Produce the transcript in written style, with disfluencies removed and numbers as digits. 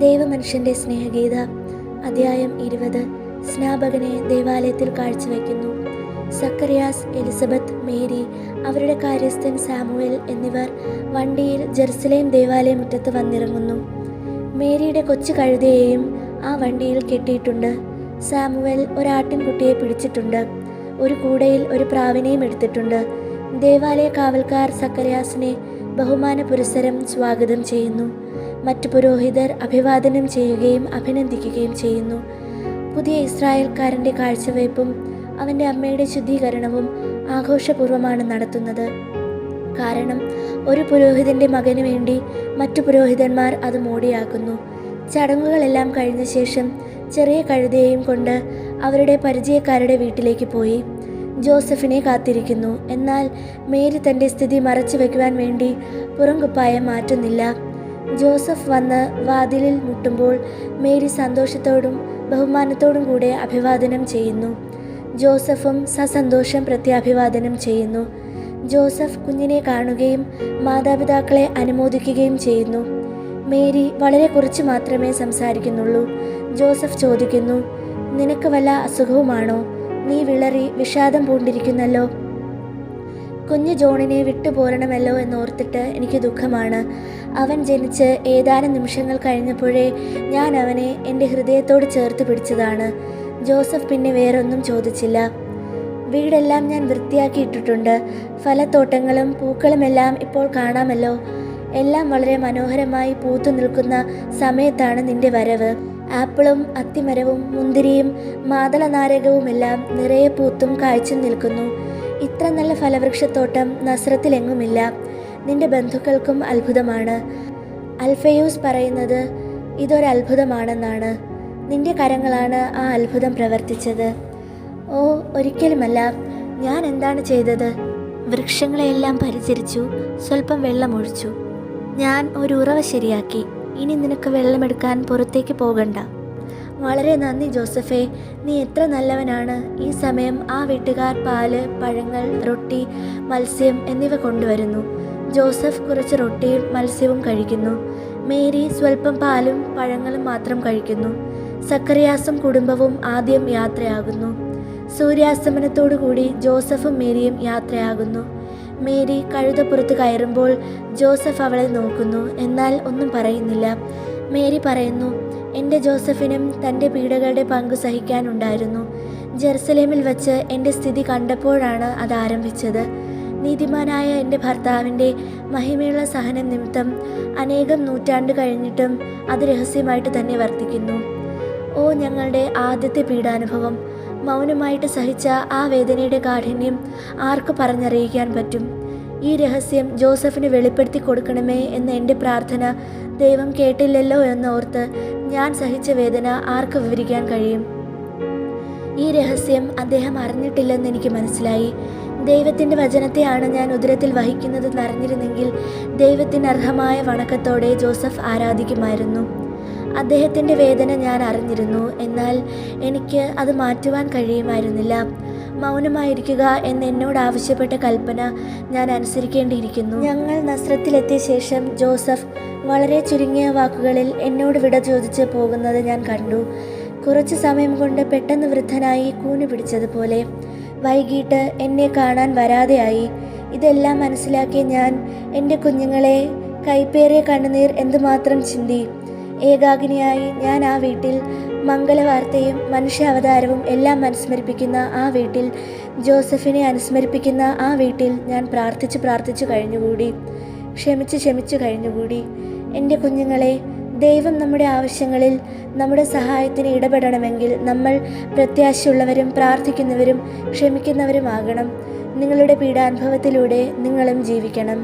ദൈവമനുഷ്യൻ്റെ സ്നേഹഗീത അധ്യായം 20. സ്നാപകനെ ദേവാലയത്തിൽ കാഴ്ചവെക്കുന്നു. സക്കറിയാസ്, എലിസബത്ത്, മേരി, അവരുടെ കാര്യസ്ഥൻ സാമുവേൽ എന്നിവർ വണ്ടിയിൽ ജെറുസലേം ദേവാലയ മുറ്റത്ത് വന്നിറങ്ങുന്നു. മേരിയുടെ കൊച്ചു കഴുതയെയും ആ വണ്ടിയിൽ കെട്ടിയിട്ടുണ്ട്. സാമുവേൽ ഒരാട്ടിൻകുട്ടിയെ പിടിച്ചിട്ടുണ്ട്. ഒരു കൂടയിൽ ഒരു പ്രാവിനെയും എടുത്തിട്ടുണ്ട്. ദേവാലയ കാവൽക്കാർ സക്കറിയാസിനെ ബഹുമാന പുരസ്സരം സ്വാഗതം ചെയ്യുന്നു. മറ്റു പുരോഹിതർ അഭിവാദനം ചെയ്യുകയും അഭിനന്ദിക്കുകയും ചെയ്യുന്നു. പുതിയ ഇസ്രായേൽക്കാരൻ്റെ കാഴ്ചവയ്പും അവൻ്റെ അമ്മയുടെ ശുദ്ധീകരണവും ആഘോഷപൂർവ്വമാണ് നടത്തുന്നത്. കാരണം ഒരു പുരോഹിതൻ്റെ മകന് വേണ്ടി മറ്റു പുരോഹിതന്മാർ അത് മോടിയാക്കുന്നു. ചടങ്ങുകളെല്ലാം കഴിഞ്ഞ ശേഷം ചെറിയ കഴുതയെയും കൊണ്ട് അവരുടെ പരിചയക്കാരുടെ വീട്ടിലേക്ക് പോയി. ജോസഫിനെ കാത്തിരിക്കുന്നു. എന്നാൽ മേരി തൻ്റെ സ്ഥിതി മറച്ചു വയ്ക്കുവാൻ വേണ്ടി പുറംകുപ്പായം മാറ്റുന്നില്ല. ജോസഫ് വന്ന് വാതിലിൽ മുട്ടുമ്പോൾ മേരി സന്തോഷത്തോടും ബഹുമാനത്തോടും കൂടെ അഭിവാദനം ചെയ്യുന്നു. ജോസഫും സസന്തോഷം പ്രത്യാഭിവാദനം ചെയ്യുന്നു. ജോസഫ് കുഞ്ഞിനെ കാണുകയും മാതാപിതാക്കളെ അനുമോദിക്കുകയും ചെയ്യുന്നു. മേരി വളരെ കുറച്ച് മാത്രമേ സംസാരിക്കുന്നുള്ളൂ. ജോസഫ് ചോദിക്കുന്നു, നിനക്ക് വല്ല അസുഖവുമാണോ? നീ വിളറി വിഷാദം പൂണ്ടിരിക്കുന്നല്ലോ. കുഞ്ഞു ജോണിനെ വിട്ടുപോരണമല്ലോ എന്നോർത്തിട്ട് എനിക്ക് ദുഃഖമാണ്. അവൻ ജനിച്ച് ഏതാനും നിമിഷങ്ങൾ കഴിഞ്ഞപ്പോഴേ ഞാൻ അവനെ എൻ്റെ ഹൃദയത്തോട് ചേർത്ത് പിടിച്ചതാണ്. ജോസഫ് പിന്നെ വേറൊന്നും ചോദിച്ചില്ല. വീടെല്ലാം ഞാൻ വൃത്തിയാക്കിയിട്ടിട്ടുണ്ട്. ഫലത്തോട്ടങ്ങളും പൂക്കളുമെല്ലാം ഇപ്പോൾ കാണാമല്ലോ. എല്ലാം വളരെ മനോഹരമായി പൂത്തു നിൽക്കുന്ന സമയത്താണ് നിന്റെ വരവ്. ആപ്പിളും അത്തിമരവും മുന്തിരിയും മാതളനാരകവുമെല്ലാം നിറയെ പൂത്തും കായ്ച്ചും നിൽക്കുന്നു. ഇത്ര നല്ല ഫലവൃക്ഷത്തോട്ടം നസ്രത്തിലെങ്ങുമില്ല. നിന്റെ ബന്ധുക്കൾക്കും അത്ഭുതമാണ്. അൽഫയൂസ് പറയുന്നത് ഇതൊരത്ഭുതമാണെന്നാണ്. നിന്റെ കരങ്ങളാണ് ആ അത്ഭുതം പ്രവർത്തിച്ചത്. ഓ, ഒരിക്കലുമല്ല. ഞാൻ എന്താണ് ചെയ്തത്? വൃക്ഷങ്ങളെയെല്ലാം പരിചരിച്ചു, സ്വല്പം വെള്ളമൊഴിച്ചു. ഞാൻ ഒരു ഉറവ ശരിയാക്കി. ഇനി നിനക്ക് വെള്ളമെടുക്കാൻ പുറത്തേക്ക് പോകണ്ട. വളരെ നന്ദി ജോസഫേ, നീ എത്ര നല്ലവനാണ്. ഈ സമയം ആ വീട്ടുകാർ പാല്, പഴങ്ങൾ, റൊട്ടി, മത്സ്യം എന്നിവ കൊണ്ടുവരുന്നു. ജോസഫ് കുറച്ച് റൊട്ടിയും മത്സ്യവും കഴിക്കുന്നു. മേരി സ്വല്പം പാലും പഴങ്ങളും മാത്രം കഴിക്കുന്നു. സക്കറിയാസും കുടുംബവും ആദ്യം യാത്രയാകുന്നു. സൂര്യാസ്തമനത്തോടുകൂടി ജോസഫും മേരിയും യാത്രയാകുന്നു. മേരി കഴുതപ്പുറത്ത് കയറുമ്പോൾ ജോസഫ് അവളെ നോക്കുന്നു, എന്നാൽ ഒന്നും പറയുന്നില്ല. മേരി പറയുന്നു, എൻ്റെ ജോസഫിനും തൻ്റെ പീഡകളുടെ പങ്ക് സഹിക്കാനുണ്ടായിരുന്നു. ജെറുസലേമിൽ വച്ച് എൻ്റെ സ്ഥിതി കണ്ടപ്പോഴാണ് അത് ആരംഭിച്ചത്. നീതിമാനായ എൻ്റെ ഭർത്താവിൻ്റെ മഹിമയുള്ള സഹനം നിമിത്തം അനേകം നൂറ്റാണ്ട് കഴിഞ്ഞിട്ടും അത് രഹസ്യമായിട്ട് തന്നെ വർത്തിക്കുന്നു. ഓ, ഞങ്ങളുടെ ആദ്യത്തെ പീഡാനുഭവം! മൗനമായിട്ട് സഹിച്ച ആ വേദനയുടെ കാഠിന്യം ആർക്ക് പറഞ്ഞറിയിക്കാൻ പറ്റും? ഈ രഹസ്യം ജോസഫിന് വെളിപ്പെടുത്തി കൊടുക്കണമേ എന്ന എൻ്റെ പ്രാർത്ഥന ദൈവം കേട്ടില്ലല്ലോ എന്നോർത്ത് ഞാൻ സഹിച്ച വേദന ആർക്ക് വിവരിക്കാൻ കഴിയും? ഈ രഹസ്യം അദ്ദേഹം അറിഞ്ഞിട്ടില്ലെന്ന് എനിക്ക് മനസ്സിലായി. ദൈവത്തിൻ്റെ വചനത്തെയാണ് ഞാൻ ഉദരത്തിൽ വഹിക്കുന്നതെന്ന് അറിഞ്ഞിരുന്നെങ്കിൽ ദൈവത്തിന് അർഹമായ വണക്കത്തോടെ ജോസഫ് ആരാധിക്കുമായിരുന്നു. അദ്ദേഹത്തിൻ്റെ വേദന ഞാൻ അറിഞ്ഞിരുന്നു, എന്നാൽ എനിക്ക് അത് മാറ്റുവാൻ കഴിയുമായിരുന്നില്ല. മൗനമായിരിക്കുക എന്ന് എന്നോട് ആവശ്യപ്പെട്ട കൽപ്പന ഞാൻ അനുസരിക്കേണ്ടിയിരിക്കുന്നു. ഞങ്ങൾ നസ്രത്തിലെത്തിയ ശേഷം ജോസഫ് വളരെ ചുരുങ്ങിയ വാക്കുകളിൽ എന്നോട് വിട ചോദിച്ച് പോകുന്നത് ഞാൻ കണ്ടു. കുറച്ചു സമയം കൊണ്ട് പെട്ടെന്ന് വൃദ്ധനായി കൂന് പിടിച്ചതുപോലെ. വൈകിട്ട് എന്നെ കാണാൻ വരാതെയായി. ഇതെല്ലാം മനസ്സിലാക്കിയ ഞാൻ എൻ്റെ കുഞ്ഞുങ്ങളെ കൈപ്പേറിയ കണ്ണുനീർ എന്തുമാത്രം ചിന്തി. ഏകാഗ്നിയായി ഞാൻ ആ വീട്ടിൽ മംഗളവാർത്തയും മനുഷ്യാവതാരവും എല്ലാം അനുസ്മരിപ്പിക്കുന്ന ആ വീട്ടിൽ, ജോസഫിനെ അനുസ്മരിപ്പിക്കുന്ന ആ വീട്ടിൽ ഞാൻ പ്രാർത്ഥിച്ചു കഴിഞ്ഞുകൂടി. ക്ഷമിച്ചു കഴിഞ്ഞുകൂടി. എൻ്റെ കുഞ്ഞുങ്ങളെ, ദൈവം നമ്മുടെ ആവശ്യങ്ങളിൽ നമ്മുടെ സഹായത്തിന് ഇടപെടണമെങ്കിൽ നമ്മൾ പ്രത്യാശയുള്ളവരും പ്രാർത്ഥിക്കുന്നവരും ക്ഷമിക്കുന്നവരുമാകണം. നിങ്ങളുടെ പീഡാനുഭവത്തിലൂടെ നിങ്ങളും ജീവിക്കണം.